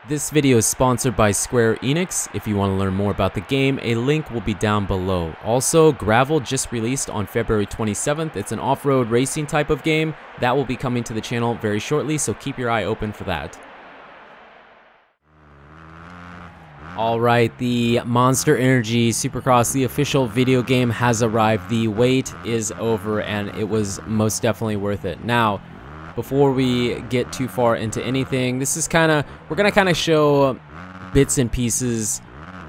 This video is sponsored by Square Enix. If you want to learn more about the game, a link will be down below. Also, Gravel just released on February 27th. It's an off-road racing type of game that will be coming to the channel very shortly, so keep your eye open for that. Alright, the Monster Energy Supercross, the official video game, has arrived. The wait is over and it was most definitely worth it. Now, before we get too far into anything, this is we're gonna kind of show bits and pieces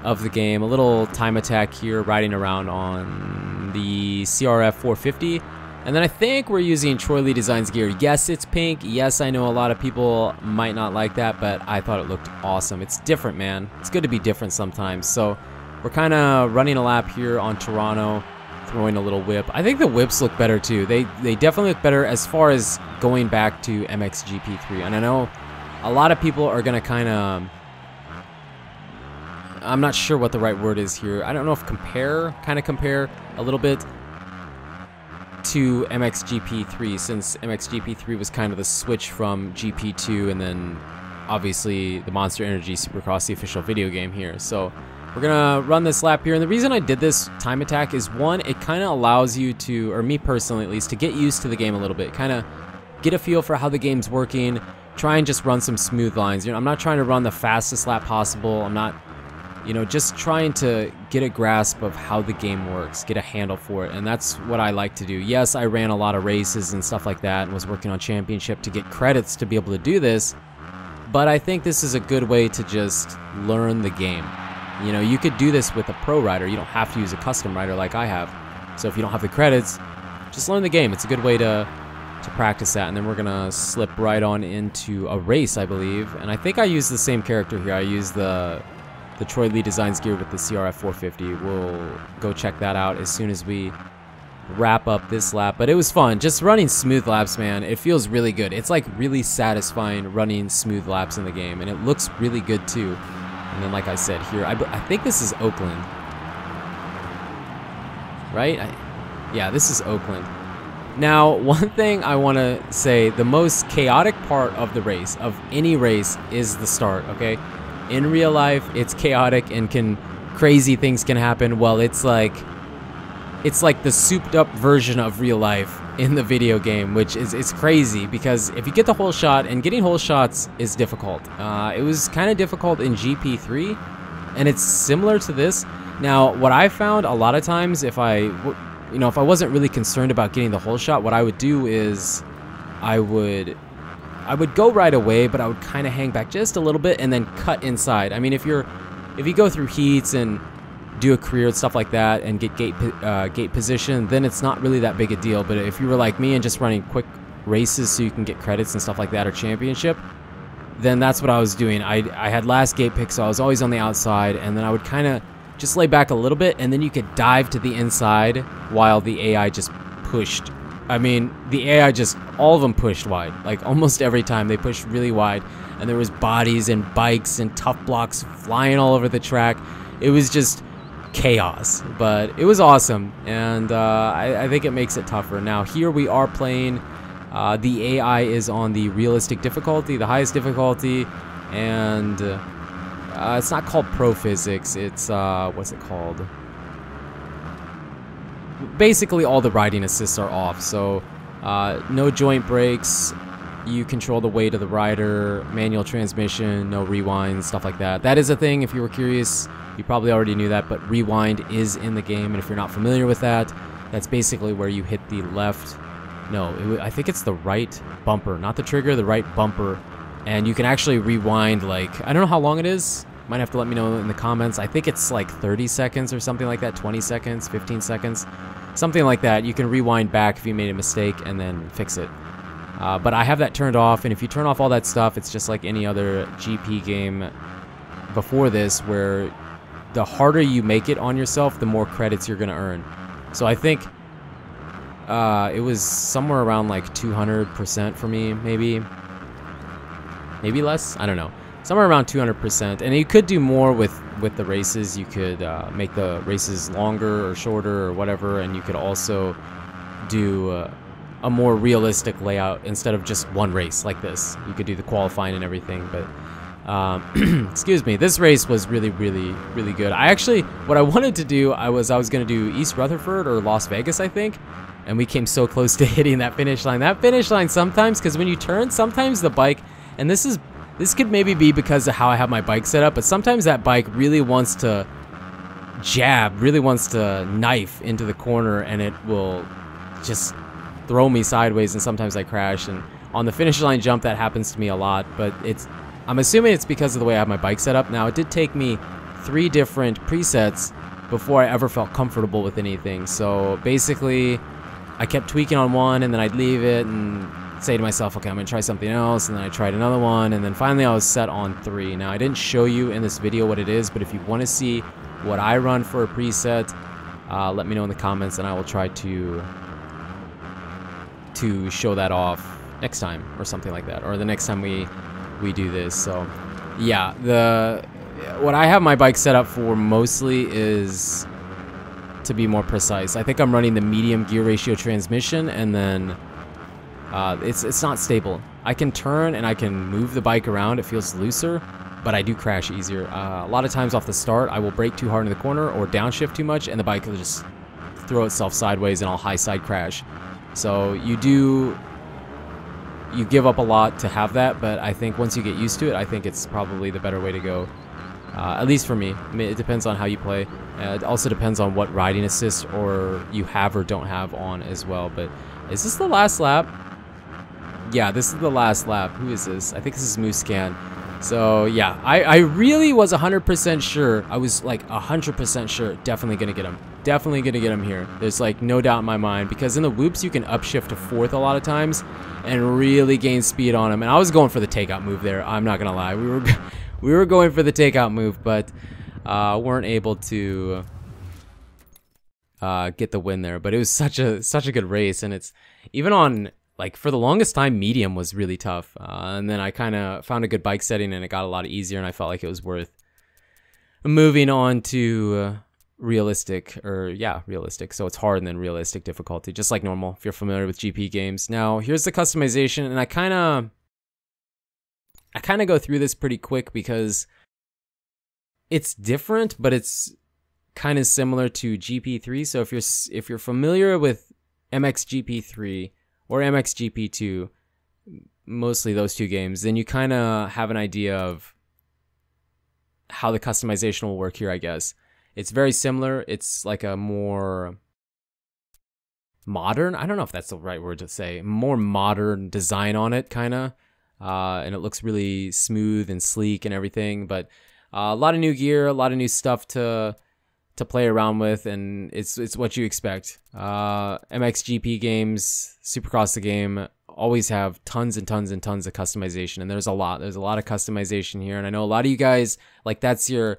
of the game. A little time attack here, riding around on the CRF 450. And then I think we're using Troy Lee Designs gear. Yes, it's pink. Yes, I know a lot of people might not like that, but I thought it looked awesome. It's different, man. It's good to be different sometimes. So we're kind of running a lap here on Toronto, throwing a little whip. I think the whips look better too. They definitely look better as far as going back to MXGP3. And I know a lot of people are going to I'm not sure what the right word is here. I don't know if compare a little bit to MXGP3, since MXGP3 was kind of the switch from GP2 and then obviously the Monster Energy Supercross, the official video game here. So we're gonna run this lap here, and the reason I did this time attack is, one, it kind of allows you to, or me personally at least, to get used to the game a little bit, kind of get a feel for how the game's working, try and just run some smooth lines. You know, I'm not trying to run the fastest lap possible. I'm not, just trying to get a grasp of how the game works, get a handle for it, and that's what I like to do. Yes, I ran a lot of races and stuff like that and was working on championship to get credits to be able to do this, but I think this is a good way to just learn the game. You could do this with a pro rider. You don't have to use a custom rider like I have. So if you don't have the credits, just learn the game. It's a good way to practice that. And then we're gonna slip right on into a race, I believe. And I think I use the same character here. I use the Troy Lee Designs gear with the CRF 450. We'll go check that out as soon as we wrap up this lap. But it was fun. Just running smooth laps, man. It feels really good. It's like really satisfying running smooth laps in the game. And it looks really good too. And then, like I said here, I think this is Oakland, right? Yeah, this is Oakland. Now, one thing I want to say, the most chaotic part of the race, of any race, is the start, okay? In real life, it's chaotic and crazy things can happen. Well, it's like the souped up version of real life in the video game, which is crazy, because if you get the whole shot, and getting whole shots is difficult. It was kind of difficult in GP3, and it's similar to this. Now, what I found a lot of times, if I wasn't really concerned about getting the whole shot, what I would do is I would go right away, but I would kind of hang back just a little bit and then cut inside. I mean, if you go through heats and do a career and stuff like that and get gate position, then it's not really that big a deal. But if you were like me and just running quick races so you can get credits and stuff like that, or championship, then that's what I was doing. I had last gate pick, so I was always on the outside, and then I would kind of just lay back a little bit, and then you could dive to the inside while the AI just pushed. I mean, the AI just, all of them pushed wide. Like, almost every time they pushed really wide, and there was bodies and bikes and tough blocks flying all over the track. It was just chaos, but it was awesome, and I think it makes it tougher. Now, here we are playing, the AI is on the realistic difficulty, the highest difficulty, and it's not called Pro Physics, it's, what's it called? Basically, all the riding assists are off, so no joint brakes, you control the weight of the rider, manual transmission, no rewind, stuff like that. That is a thing, if you were curious. You probably already knew that, but rewind is in the game, and if you're not familiar with that, that's basically where you hit the left, I think it's the right bumper, not the trigger, the right bumper, and you can actually rewind, like, I don't know how long it is, might have to let me know in the comments. I think it's like 30 seconds or something like that, 20 seconds, 15 seconds, something like that. You can rewind back if you made a mistake and then fix it. But I have that turned off, and if you turn off all that stuff, it's just like any other GP game before this, where the harder you make it on yourself, the more credits you're going to earn. So I think it was somewhere around like 200% for me, maybe less, I don't know. Somewhere around 200%. And you could do more with the races. You could make the races longer or shorter or whatever, and you could also do a more realistic layout instead of just one race like this. You could do the qualifying and everything, but Excuse me. This race was really good. What I wanted to do, I was going to do East Rutherford or Las Vegas, I think, and we came so close to hitting that finish line. That finish line sometimes, because when you turn, sometimes the bike, and this could maybe be because of how I have my bike set up, but sometimes that bike really wants to jab, really wants to knife into the corner, and it will just throw me sideways, and sometimes I crash. And on the finish line jump, that happens to me a lot, but I'm assuming it's because of the way I have my bike set up. Now, it did take me 3 different presets before I ever felt comfortable with anything. So basically, I kept tweaking on one, and then I'd leave it and say to myself, okay, I'm gonna try something else, and then I tried another one, and then finally I was set on 3. Now, I didn't show you in this video what it is, but if you want to see what I run for a preset, let me know in the comments, and I will try to show that off next time or something like that, or the next time we do this. So yeah, what I have my bike set up for mostly is to be more precise. I think I'm running the medium gear ratio transmission, and then it's not stable. I can turn and I can move the bike around, it feels looser, but I do crash easier. A lot of times off the start, I will brake too hard in the corner or downshift too much, and the bike will just throw itself sideways and I'll high side crash. So you give up a lot to have that, but I think once you get used to it, I think it's probably the better way to go. At least for me. I mean, it depends on how you play. It also depends on what riding assist or you have or don't have on as well. But is this the last lap? Yeah, this is the last lap. Who is this? I think this is Mooscan. So yeah, I really was 100% sure. I was like 100% sure. Definitely gonna get him. Definitely gonna get him here. There's like no doubt in my mind, because in the whoops you can upshift to 4th a lot of times and really gain speed on him. And I was going for the takeout move there. I'm not gonna lie. We were going for the takeout move, but weren't able to get the win there. But it was such a good race, and it's even on, like, for the longest time, medium was really tough, and then I kind of found a good bike setting, and it got a lot easier, and I felt like it was worth moving on to realistic. So it's hard and then realistic difficulty, just like normal, if you're familiar with GP games. Now, here's the customization, and I kind of go through this pretty quick because it's different, but it's kind of similar to GP3. So if you're familiar with MXGP3 or MXGP2, mostly those 2 games, then you kind of have an idea of how the customization will work here, I guess. It's very similar. It's like a more modern, I don't know if that's the right word to say, more modern design on it, kind of. And it looks really smooth and sleek and everything, but a lot of new gear, a lot of new stuff to play around with, and it's what you expect. MXGP games, Supercross the game, always have tons and tons and tons of customization, and there's a lot of customization here, and I know a lot of you guys, like, that's your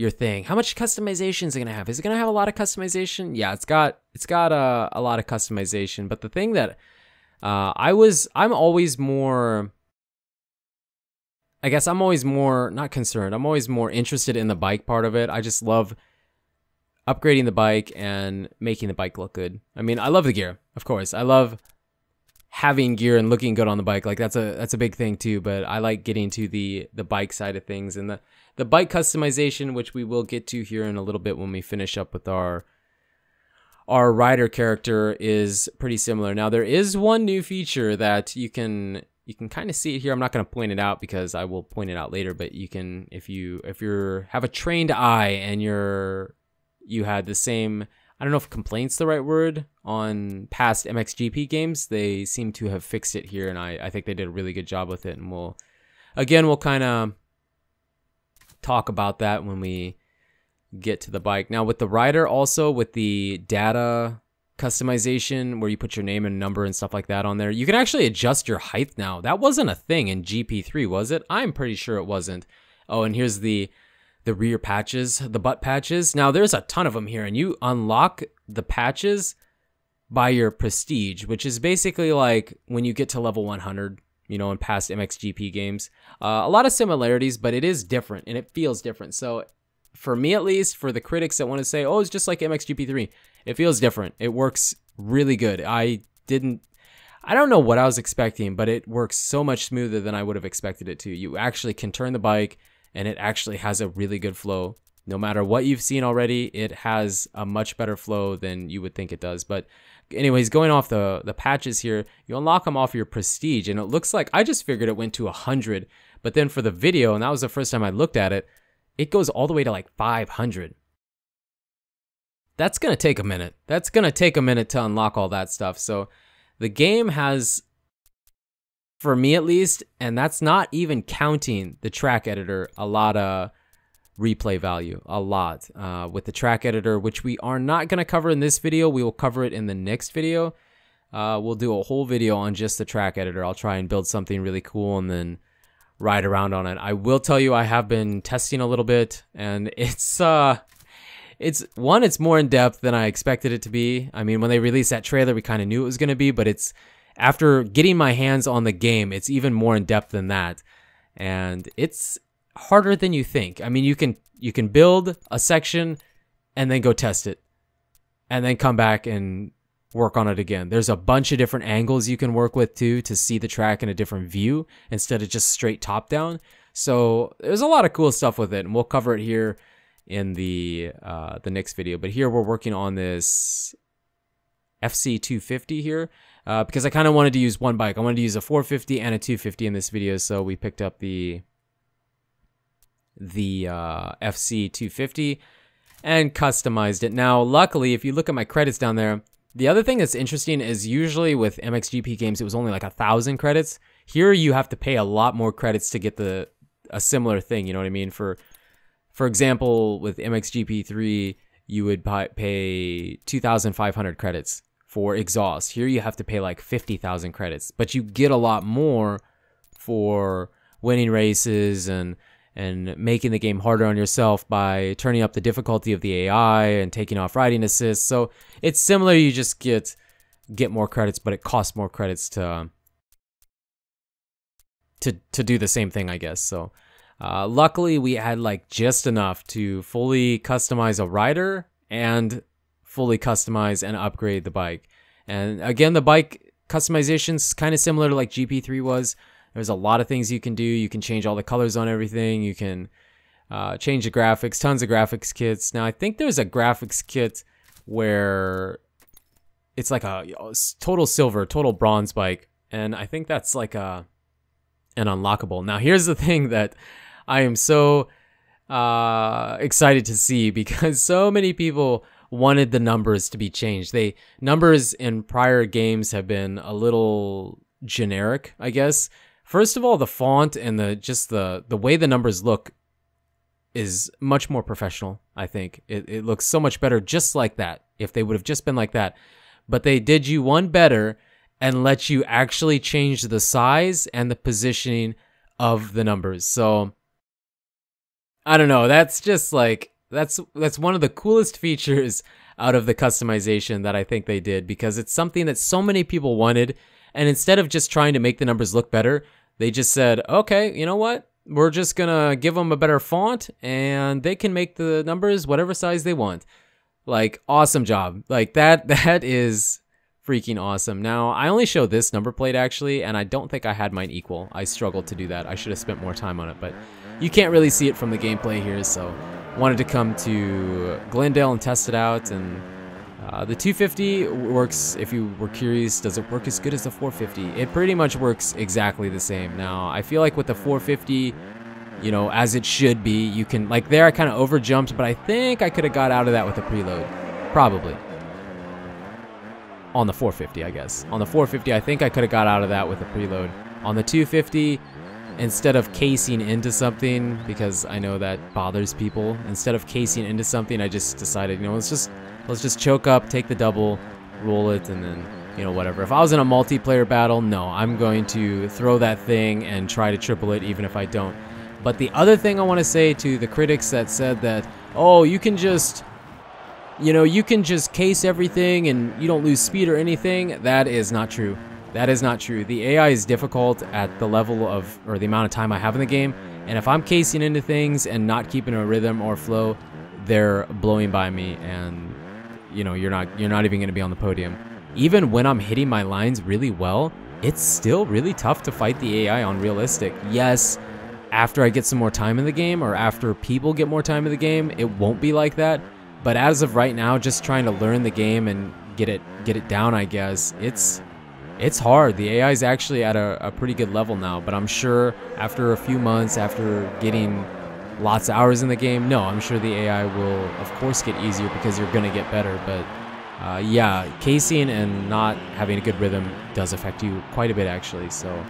thing. How much customization is it gonna have? Is it gonna have a lot of customization? Yeah, it's got a lot of customization, but the thing that I'm always more, I guess I'm always more, not concerned, I'm always more interested in the bike part of it. I just love upgrading the bike and making the bike look good. I mean, I love the gear, of course. I love having gear and looking good on the bike. Like, that's a big thing too, but I like getting to the bike side of things, and the bike customization, which we will get to here in a little bit when we finish up with our rider character, is pretty similar. Now, there is one new feature that you can kind of see it here. I'm not going to point it out because I will point it out later, but you can, if you have a trained eye and you had the same, I don't know if complaint's the right word, on past MXGP games, they seem to have fixed it here, and I think they did a really good job with it, and we'll kind of talk about that when we get to the bike. Now, with the rider, also with the data customization where you put your name and number and stuff like that on there, you can actually adjust your height now. That wasn't a thing in GP3, was it? I'm pretty sure it wasn't. Oh, and here's the rear patches, the butt patches. Now, there's a ton of them here, and you unlock the patches by your prestige, which is basically like when you get to level 100, you know, in past MXGP games. A lot of similarities, but it is different, and it feels different. So for me, at least, for the critics that want to say, oh, it's just like MXGP3, it feels different. It works really good. I I don't know what I was expecting, but it works so much smoother than I would have expected it to. You actually can turn the bike, and it actually has a really good flow. No matter what you've seen already, it has a much better flow than you would think it does. But anyways, going off the patches here, you unlock them off your prestige, and it looks like, I just figured it went to 100, but then for the video, and that was the first time I looked at it, it goes all the way to like 500. That's going to take a minute. That's going to take a minute to unlock all that stuff. So the game has, for me at least, and that's not even counting the track editor, a lot of replay value, a lot. With the track editor, which we are not going to cover in this video, we will cover it in the next video. We'll do a whole video on just the track editor. I'll try and build something really cool and then ride around on it. I will tell you, I have been testing a little bit, and it's more in depth than I expected it to be. I mean, when they released that trailer, we kind of knew it was going to be, but it's, after getting my hands on the game, it's even more in depth than that, and it's harder than you think. I mean, you can build a section and then go test it, and then come back and work on it again. There's a bunch of different angles you can work with too to see the track in a different view instead of just straight top down. So there's a lot of cool stuff with it, and we'll cover it here in the next video. But here we're working on this FC 250 here because I kind of wanted to use one bike. I wanted to use a 450 and a 250 in this video, so we picked up the FC 250 and customized it. Now, luckily, if you look at my credits down there, the other thing that's interesting is usually with MXGP games, it was only like 1,000 credits. Here, you have to pay a lot more credits to get a similar thing. You know what I mean? For example, with MXGP3, you would pay 2,500 credits for exhaust. Here, you have to pay like 50,000 credits, but you get a lot more for winning races and making the game harder on yourself by turning up the difficulty of the AI and taking off riding assist. So it's similar. You just get more credits, but it costs more credits to do the same thing, I guess. So luckily, we had like just enough to fully customize a rider and fully customize and upgrade the bike. And again, the bike customization's kind of similar to like GP3 was. There's a lot of things you can do. You can change all the colors on everything. You can change the graphics, tons of graphics kits. Now, I think there's a graphics kit where it's like a total silver, total bronze bike. And I think that's like an unlockable. Now, here's the thing that I am so excited to see, because so many people wanted the numbers to be changed. Numbers in prior games have been a little generic, I guess. First of all, the font and the way the numbers look is much more professional, I think. It looks so much better just like that, if they would have just been like that. But they did you one better and let you actually change the size and the positioning of the numbers. So, I don't know, that's just like, that's one of the coolest features out of the customization that I think they did, because it's something that so many people wanted. And instead of just trying to make the numbers look better, they just said, okay, you know what? We're just going to give them a better font and they can make the numbers whatever size they want. Like, awesome job. Like, that is freaking awesome. Now, I only show this number plate actually, and I don't think I had mine equal. I struggled to do that. I should have spent more time on it, but you can't really see it from the gameplay here, so wanted to come to Glendale and test it out. And the 250 works, if you were curious, does it work as good as the 450? It pretty much works exactly the same. Now, I feel like with the 450, you know, as it should be, you can, like there I kind of over jumped, but I think I could have got out of that with a preload. Probably. On the 450, I guess. On the 450, I think I could have got out of that with a preload. On the 250, instead of casing into something, because I know that bothers people, instead of casing into something, I just decided, you know, let's just choke up, take the double, roll it, and then, you know, whatever. If I was in a multiplayer battle, no, I'm going to throw that thing and try to triple it even if I don't. But the other thing I want to say to the critics that said that, oh, you can just, you know, you can just case everything and you don't lose speed or anything, that is not true. That is not true. The AI is difficult at the level of, or the amount of time I have in the game, and if I'm casing into things and not keeping a rhythm or flow, they're blowing by me, and you know, you're not even going to be on the podium. even when I'm hitting my lines really well, it's still really tough to fight the AI on realistic. Yes, after I get some more time in the game, or after people get more time in the game, it won't be like that. But as of right now, just trying to learn the game and get it down, I guess, it's hard. The AI is actually at a pretty good level now, but I'm sure after a few months, after getting lots of hours in the game, no, I'm sure the AI will, of course, get easier because you're going to get better. But yeah, casing and not having a good rhythm does affect you quite a bit, actually. So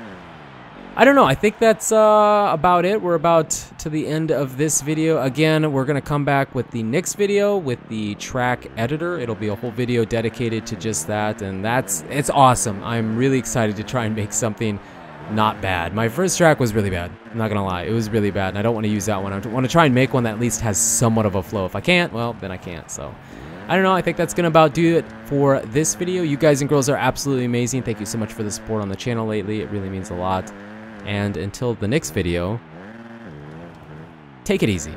I don't know. I think that's about it. We're about to the end of this video. Again, we're going to come back with the next video with the track editor. It'll be a whole video dedicated to just that, and it's awesome. I'm really excited to try and make something not bad. My first track was really bad. I'm not going to lie. It was really bad, and I don't want to use that one. I want to try and make one that at least has somewhat of a flow. If I can't, well, then I can't. So I don't know. I think that's going to about do it for this video. You guys and girls are absolutely amazing. Thank you so much for the support on the channel lately. It really means a lot. And until the next video, take it easy.